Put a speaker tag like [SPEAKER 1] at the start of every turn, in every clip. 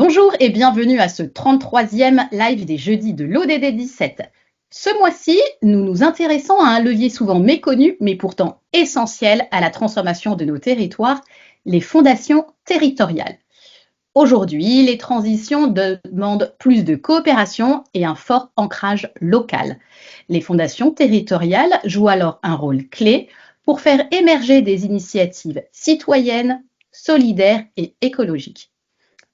[SPEAKER 1] Bonjour et bienvenue à ce 33e live des jeudis de l'ODD 17. Ce mois-ci, nous nous intéressons à un levier souvent méconnu, mais pourtant essentiel à la transformation de nos territoires, les fondations territoriales. Aujourd'hui, les transitions demandent plus de coopération et un fort ancrage local. Les fondations territoriales jouent alors un rôle clé pour faire émerger des initiatives citoyennes, solidaires et écologiques.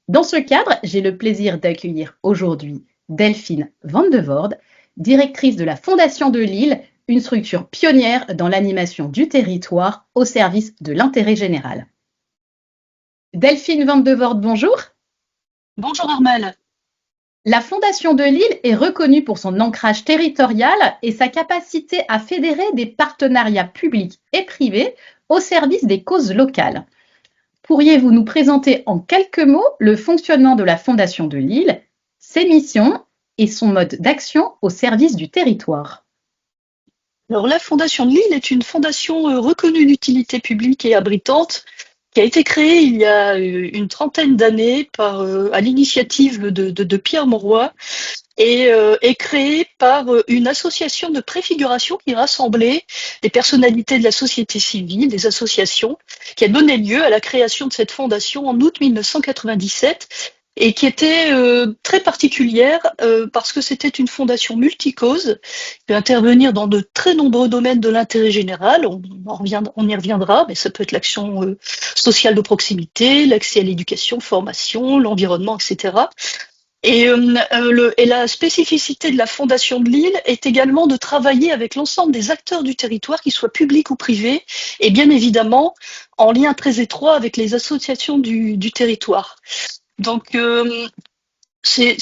[SPEAKER 1] Dans ce cadre, j'ai le plaisir d'accueillir aujourd'hui Delphine Van de Voorde, directrice de la Fondation de Lille, une structure pionnière dans l'animation du territoire au service de l'intérêt général. Delphine Van de Voorde, bonjour.
[SPEAKER 2] Bonjour Armelle.
[SPEAKER 1] La Fondation de Lille est reconnue pour son ancrage territorial et sa capacité à fédérer des partenariats publics et privés au service des causes locales. Pourriez-vous nous présenter en quelques mots le fonctionnement de la Fondation de Lille, ses missions et son mode d'action au service du territoire?
[SPEAKER 2] Alors la Fondation de Lille est une fondation reconnue d'utilité publique et abritante qui a été créée il y a une trentaine d'années à l'initiative de Pierre Mauroy et est créée par une association de préfiguration qui rassemblait des personnalités de la société civile, des associations, qui a donné lieu à la création de cette fondation en août 1997 et qui était très particulière parce que c'était une fondation multicause qui peut intervenir dans de très nombreux domaines de l'intérêt général. On y reviendra, mais ça peut être l'action sociale de proximité, l'accès à l'éducation, formation, l'environnement, etc. Et la spécificité de la Fondation de Lille est également de travailler avec l'ensemble des acteurs du territoire, qu'ils soient publics ou privés, et bien évidemment en lien très étroit avec les associations du territoire. Donc, c'est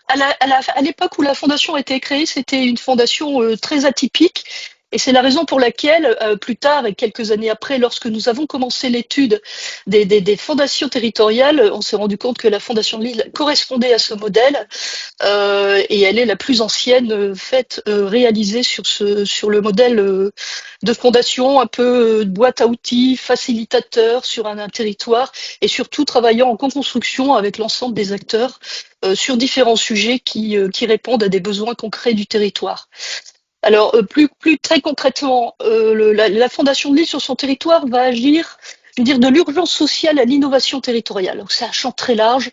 [SPEAKER 2] à l'époque où la fondation a été créée, c'était une fondation très atypique. Et c'est la raison pour laquelle, plus tard et quelques années après, lorsque nous avons commencé l'étude des fondations territoriales, on s'est rendu compte que la Fondation de Lille correspondait à ce modèle et elle est la plus ancienne réalisée sur le modèle de fondation, un peu boîte à outils, facilitateur sur un territoire et surtout travaillant en co-construction avec l'ensemble des acteurs sur différents sujets qui répondent à des besoins concrets du territoire. Alors, plus très concrètement, la Fondation de Lille sur son territoire va agir, je veux dire, de l'urgence sociale à l'innovation territoriale. Donc, c'est un champ très large.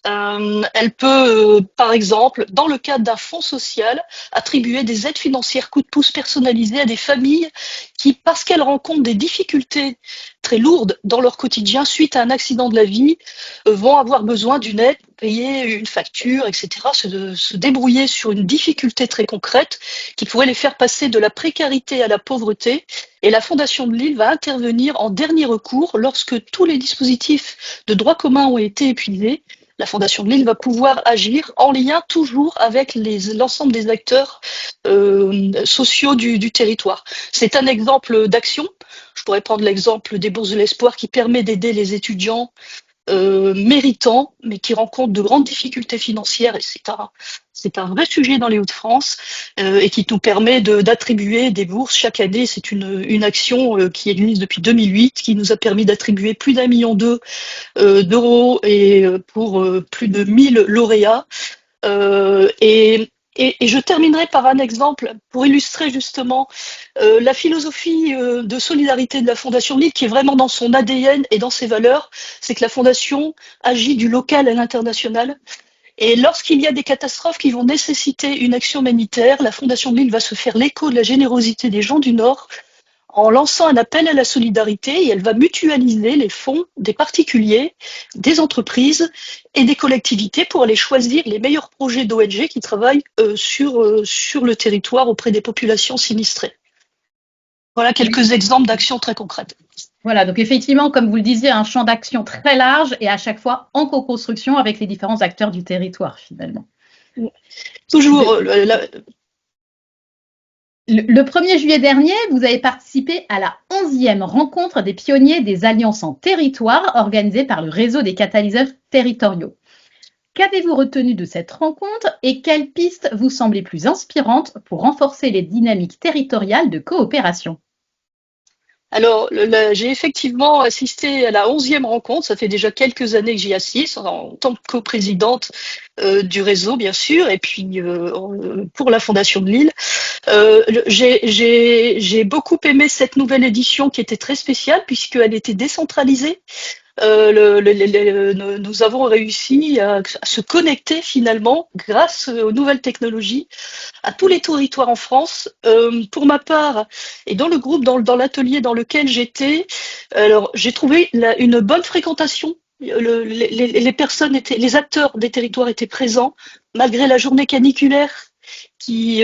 [SPEAKER 2] Elle peut, par exemple, dans le cadre d'un fonds social, attribuer des aides financières coup de pouce personnalisées à des familles qui, parce qu'elles rencontrent des difficultés très lourdes dans leur quotidien suite à un accident de la vie, vont avoir besoin d'une aide pour payer une facture, etc., se débrouiller sur une difficulté très concrète qui pourrait les faire passer de la précarité à la pauvreté. Et la Fondation de Lille va intervenir en dernier recours lorsque tous les dispositifs de droit commun ont été épuisés. La Fondation de Lille va pouvoir agir en lien toujours avec l'ensemble des acteurs sociaux du territoire. C'est un exemple d'action. Je pourrais prendre l'exemple des bourses de l'espoir qui permet d'aider les étudiants méritants, mais qui rencontrent de grandes difficultés financières, et c'est un vrai sujet dans les Hauts-de-France, et qui nous permet d'attribuer des bourses chaque année. C'est une action qui existe depuis 2008, qui nous a permis d'attribuer plus d'1,2 million d'euros et pour plus de 1000 lauréats. Et je terminerai par un exemple pour illustrer justement la philosophie de solidarité de la Fondation Lille, qui est vraiment dans son ADN et dans ses valeurs. C'est que la Fondation agit du local à l'international. Et lorsqu'il y a des catastrophes qui vont nécessiter une action humanitaire, la Fondation de Lille va se faire l'écho de la générosité des gens du Nord en lançant un appel à la solidarité, et elle va mutualiser les fonds des particuliers, des entreprises et des collectivités pour aller choisir les meilleurs projets d'ONG qui travaillent sur le territoire auprès des populations sinistrées. Voilà
[SPEAKER 1] Oui.
[SPEAKER 2] quelques exemples d'actions très concrètes.
[SPEAKER 1] Voilà, donc effectivement, comme vous le disiez, un champ d'action très large et à chaque fois en co-construction avec les différents acteurs du territoire, finalement.
[SPEAKER 2] Toujours,
[SPEAKER 1] Le 1er juillet dernier, vous avez participé à la 11e rencontre des pionniers des alliances en territoire organisée par le réseau des catalyseurs territoriaux. Qu'avez-vous retenu de cette rencontre et quelles pistes vous semblent les plus inspirantes pour renforcer les dynamiques territoriales de coopération?
[SPEAKER 2] Alors, j'ai effectivement assisté à la 11e rencontre. Ça fait déjà quelques années que j'y assiste en tant que coprésidente du réseau, bien sûr, et puis pour la Fondation de Lille. J'ai beaucoup aimé cette nouvelle édition qui était très spéciale puisqu'elle était décentralisée. Nous avons réussi à se connecter finalement grâce aux nouvelles technologies à tous les territoires en France. Pour ma part, et dans le groupe, dans l'atelier dans lequel j'étais, alors j'ai trouvé une bonne fréquentation. Les personnes étaient, les acteurs des territoires étaient présents malgré la journée caniculaire qui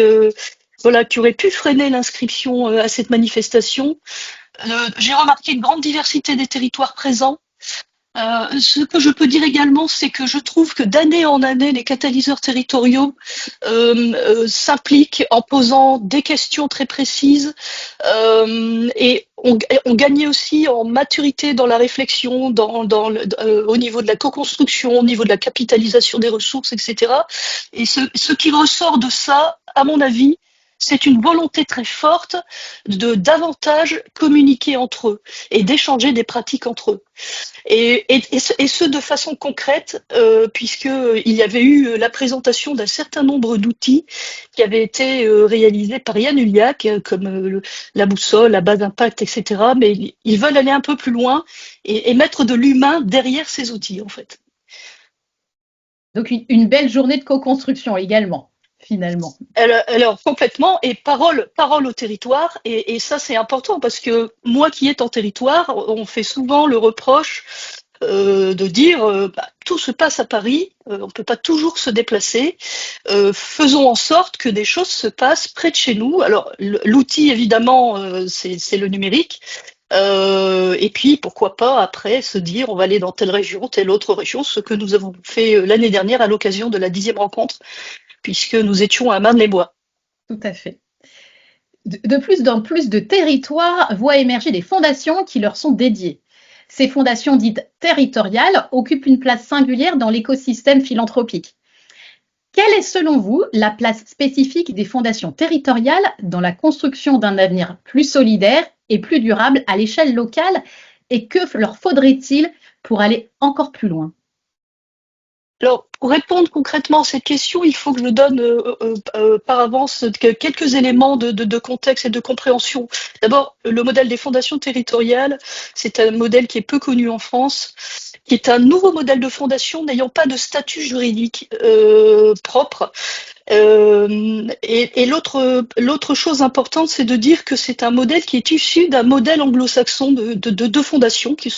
[SPEAKER 2] voilà, qui aurait pu freiner l'inscription à cette manifestation. J'ai remarqué une grande diversité des territoires présents. Ce que je peux dire également, c'est que je trouve que d'année en année, les catalyseurs territoriaux s'impliquent en posant des questions très précises et on gagnait aussi en maturité dans la réflexion, au niveau de la co-construction, au niveau de la capitalisation des ressources, etc. Et ce qui ressort de ça, à mon avis, c'est une volonté très forte de davantage communiquer entre eux et d'échanger des pratiques entre eux. Et ce de façon concrète, puisqu'il y avait eu la présentation d'un certain nombre d'outils qui avaient été réalisés par Yann Uliac, comme la boussole, la base d'impact, etc. Mais ils veulent aller un peu plus loin et mettre de l'humain derrière ces outils, en fait.
[SPEAKER 1] Donc une belle journée de co-construction également, finalement.
[SPEAKER 2] Alors complètement, et parole au territoire, et ça c'est important parce que moi qui est en territoire, on fait souvent le reproche de dire tout se passe à Paris, on ne peut pas toujours se déplacer, faisons en sorte que des choses se passent près de chez nous. Alors l'outil évidemment c'est le numérique, et puis pourquoi pas après se dire on va aller dans telle région, telle autre région, ce que nous avons fait l'année dernière à l'occasion de la 10e rencontre, puisque nous étions à Marne-les-Bois.
[SPEAKER 1] Tout à fait. De plus en plus de territoires voient émerger des fondations qui leur sont dédiées. Ces fondations dites territoriales occupent une place singulière dans l'écosystème philanthropique. Quelle est selon vous la place spécifique des fondations territoriales dans la construction d'un avenir plus solidaire et plus durable à l'échelle locale, et que leur faudrait-il pour aller encore plus loin?
[SPEAKER 2] Alors, pour répondre concrètement à cette question, il faut que je donne par avance quelques éléments de contexte et de compréhension. D'abord, le modèle des fondations territoriales, c'est un modèle qui est peu connu en France, qui est un nouveau modèle de fondation n'ayant pas de statut juridique propre. Et l'autre chose importante, c'est de dire que c'est un modèle qui est issu d'un modèle anglo-saxon de fondations que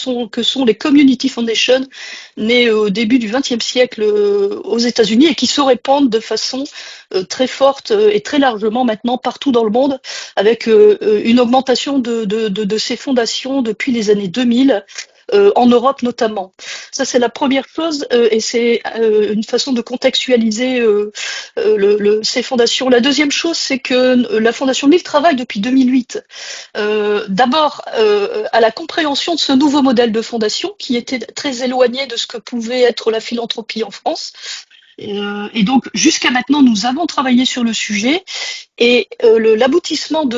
[SPEAKER 2] sont les Community Foundations, nées au début du XXe siècle aux États-Unis et qui se répandent de façon très forte et très largement maintenant partout dans le monde, avec une augmentation de ces fondations depuis les années 2000. En Europe notamment. Ça, c'est la première chose et c'est une façon de contextualiser ces fondations. La deuxième chose, c'est que la Fondation Lille travaille depuis 2008. D'abord, à la compréhension de ce nouveau modèle de fondation qui était très éloigné de ce que pouvait être la philanthropie en France. Et donc, jusqu'à maintenant, nous avons travaillé sur le sujet et l'aboutissement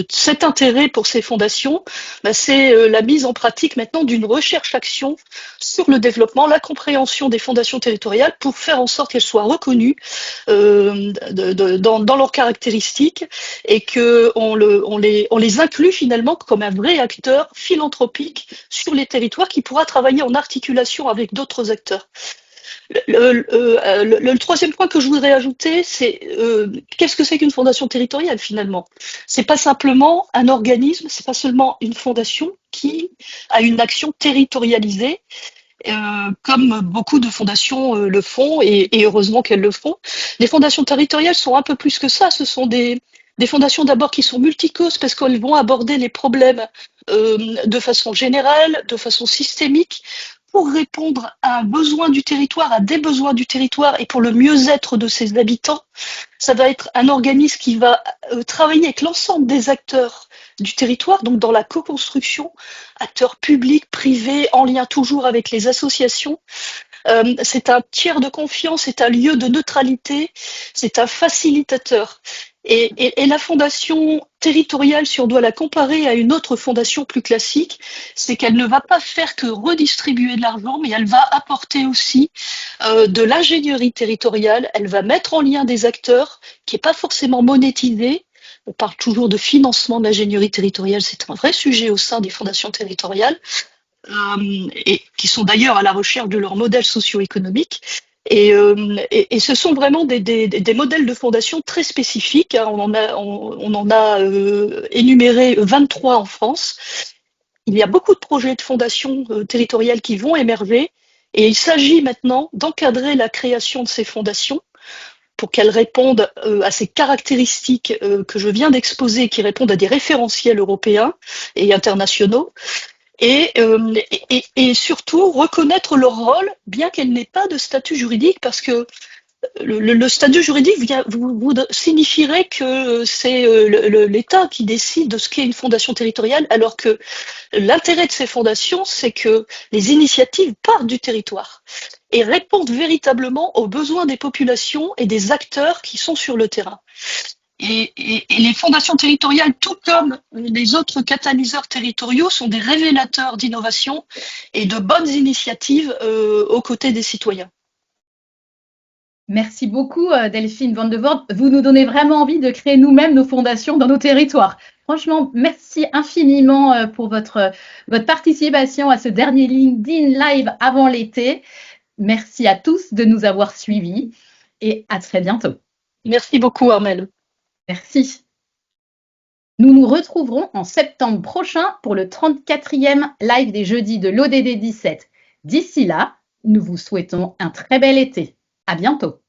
[SPEAKER 2] cet intérêt pour ces fondations, c'est la mise en pratique maintenant d'une recherche-action sur le développement, la compréhension des fondations territoriales pour faire en sorte qu'elles soient reconnues dans leurs caractéristiques et qu'on les inclut finalement comme un vrai acteur philanthropique sur les territoires qui pourra travailler en articulation avec d'autres acteurs. Le troisième point que je voudrais ajouter, c'est qu'est-ce que c'est qu'une fondation territoriale finalement? C'est pas simplement un organisme, c'est pas seulement une fondation qui a une action territorialisée, comme beaucoup de fondations le font, et heureusement qu'elles le font. Les fondations territoriales sont un peu plus que ça. Ce sont des fondations d'abord qui sont multicauses parce qu'elles vont aborder les problèmes de façon générale, de façon systémique, pour répondre à un besoin du territoire, à des besoins du territoire et pour le mieux-être de ses habitants. Ça va être un organisme qui va travailler avec l'ensemble des acteurs du territoire, donc dans la co-construction, acteurs publics, privés, en lien toujours avec les associations. C'est un tiers de confiance, c'est un lieu de neutralité, c'est un facilitateur. Et la fondation territoriale, si on doit la comparer à une autre fondation plus classique, c'est qu'elle ne va pas faire que redistribuer de l'argent, mais elle va apporter aussi de l'ingénierie territoriale. Elle va mettre en lien des acteurs qui n'est pas forcément monétisé. On parle toujours de financement de l'ingénierie territoriale, c'est un vrai sujet au sein des fondations territoriales, et qui sont d'ailleurs à la recherche de leur modèle socio-économique. Et ce sont vraiment des modèles de fondation très spécifiques, hein. On en a énuméré 23 en France. Il y a beaucoup de projets de fondations territoriales qui vont émerger. Et il s'agit maintenant d'encadrer la création de ces fondations pour qu'elles répondent à ces caractéristiques que je viens d'exposer, qui répondent à des référentiels européens et internationaux. Et surtout reconnaître leur rôle, bien qu'elle n'ait pas de statut juridique, parce que le statut juridique signifierait que c'est l'État qui décide de ce qu'est une fondation territoriale, alors que l'intérêt de ces fondations, c'est que les initiatives partent du territoire et répondent véritablement aux besoins des populations et des acteurs qui sont sur le terrain. Et les fondations territoriales, tout comme les autres catalyseurs territoriaux, sont des révélateurs d'innovation et de bonnes initiatives aux côtés des citoyens.
[SPEAKER 1] Merci beaucoup, Delphine Van de Voort. Vous nous donnez vraiment envie de créer nous-mêmes nos fondations dans nos territoires. Franchement, merci infiniment pour votre participation à ce dernier LinkedIn Live avant l'été. Merci à tous de nous avoir suivis et à très bientôt.
[SPEAKER 2] Merci beaucoup, Armelle.
[SPEAKER 1] Merci. Nous nous retrouverons en septembre prochain pour le 34e live des jeudis de l'ODD 17. D'ici là, nous vous souhaitons un très bel été. À bientôt.